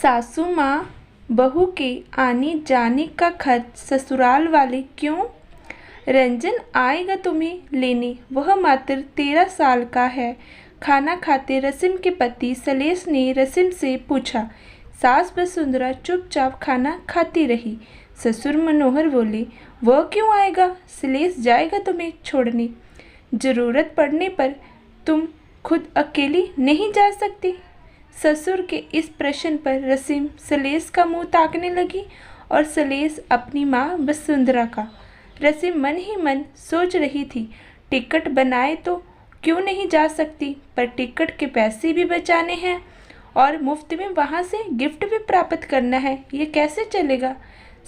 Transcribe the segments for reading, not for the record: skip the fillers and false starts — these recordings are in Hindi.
सासू माँ बहू के आने जाने का खर्च ससुराल वाले क्यों? रंजन आएगा तुम्हें लेने, वह मात्र 13 साल का है। खाना खाते रसिम के पति सलेश ने रसिम से पूछा। सास वसुंधरा चुपचाप खाना खाती रही। ससुर मनोहर बोले, वह क्यों आएगा? सलेश जाएगा तुम्हें छोड़ने। जरूरत पड़ने पर तुम खुद अकेली नहीं जा सकती? ससुर के इस प्रश्न पर रसीम सलेश का मुंह ताकने लगी और सलेश अपनी माँ वसुंधरा का। रसीम मन ही मन सोच रही थी, टिकट बनाए तो क्यों नहीं जा सकती, पर टिकट के पैसे भी बचाने हैं और मुफ्त में वहाँ से गिफ्ट भी प्राप्त करना है, ये कैसे चलेगा?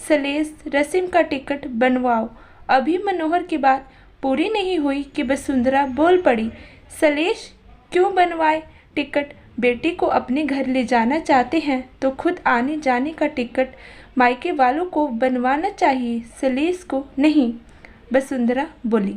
सलेश, रसीम का टिकट बनवाओ। अभी मनोहर की बात पूरी नहीं हुई कि वसुंधरा बोल पड़ी। सलेश, क्यों बनवाए टिकट? बेटी को अपने घर ले जाना चाहते हैं तो खुद आने जाने का टिकट मायके वालों को बनवाना चाहिए, सलेश को नहीं, वसुंधरा बोली।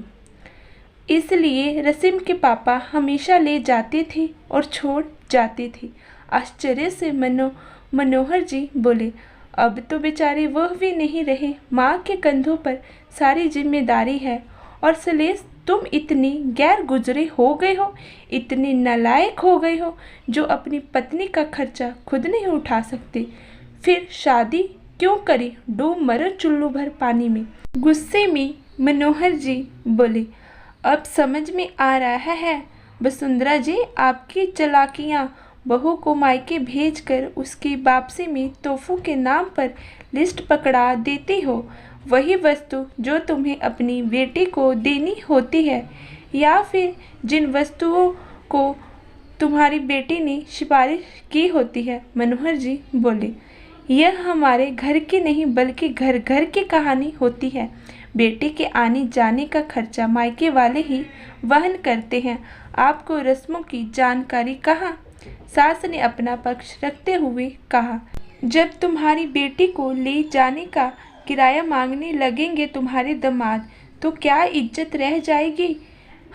इसलिए रसीम के पापा हमेशा ले जाते थे और छोड़ जाते थे। आश्चर्य से मनोहर जी बोले, अब तो बेचारे वह भी नहीं रहे, माँ के कंधों पर सारी जिम्मेदारी है। और सलेश, तुम इतनी गैर गुजरे हो गए हो, इतने नालायक हो गए हो जो अपनी पत्नी का खर्चा खुद नहीं उठा सकते। फिर शादी क्यों करी? डूब मरो चुल्लू भर पानी में। गुस्से में मनोहर जी बोले, अब समझ में आ रहा है वसुंधरा जी, आपकी चालाकियाँ। बहू को मायके भेजकर उसकी वापसी में तोहफों के नाम पर लिस्ट पकड़ा देती हो, वही वस्तु जो तुम्हें अपनी बेटी को देनी होती है, या फिर जिन वस्तुओं को तुम्हारी बेटी ने सिफारिश की होती है। मनोहर जी बोले, यह हमारे घर की नहीं बल्कि घर घर की कहानी होती है। बेटे के आने जाने का खर्चा मायके वाले ही वहन करते हैं। आपको रस्मों की जानकारी कहाँ? सास ने अपना पक्ष रखते हुए कहा, जब तुम्हारी बेटी को ले जाने का किराया मांगने लगेंगे तुम्हारे दामाद, तो क्या इज्जत रह जाएगी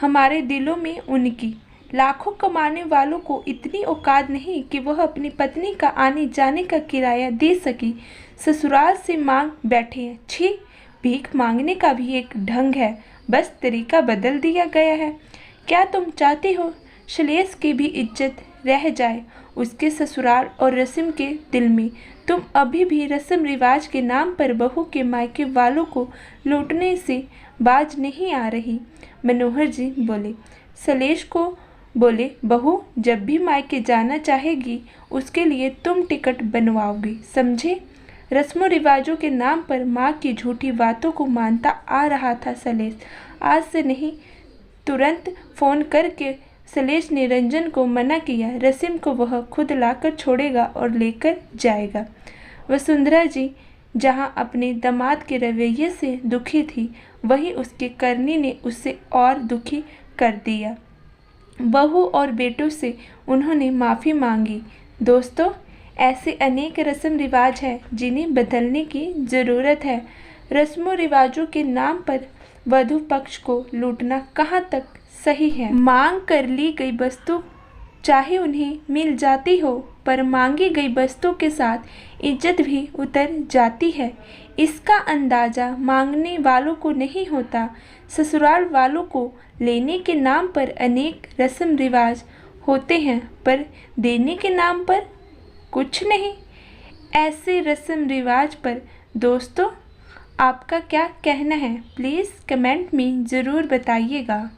हमारे दिलों में उनकी? लाखों कमाने वालों को इतनी औकात नहीं कि वह अपनी पत्नी का आने जाने का किराया दे सकी, ससुराल से मांग बैठे हैं। छी, भीख मांगने का भी एक ढंग है, बस तरीका बदल दिया गया है। क्या तुम चाहती हो सलेश की भी इज्जत रह जाए उसके ससुराल और रस्म के दिल में? तुम अभी भी रस्म रिवाज के नाम पर बहू के मायके वालों को लूटने से बाज नहीं आ रही। मनोहर जी बोले। सलेश को बोले, बहू जब भी मायके जाना चाहेगी उसके लिए तुम टिकट बनवाओगी, समझे? रस्मों रिवाजों के नाम पर माँ की झूठी बातों को मानता आ रहा था सलेश। आज से नहीं, तुरंत फ़ोन करके सलेश ने रंजन को मना किया। रसीम को वह खुद लाकर छोड़ेगा और लेकर जाएगा। वसुंधरा जी जहां अपने दामाद के रवैये से दुखी थी, वहीं उसके करनी ने उसे और दुखी कर दिया। बहू और बेटों से उन्होंने माफ़ी मांगी। दोस्तों, ऐसे अनेक रस्म रिवाज हैं जिन्हें बदलने की ज़रूरत है। रस्मों रिवाजों के नाम पर वधू पक्ष को लूटना कहाँ तक सही है? मांग कर ली गई वस्तु चाहे उन्हें मिल जाती हो, पर मांगी गई वस्तु के साथ इज्जत भी उतर जाती है। इसका अंदाज़ा मांगने वालों को नहीं होता। ससुराल वालों को लेने के नाम पर अनेक रस्म रिवाज होते हैं, पर देने के नाम पर कुछ नहीं। ऐसे रस्म रिवाज पर दोस्तों आपका क्या कहना है? प्लीज़ कमेंट में ज़रूर बताइएगा।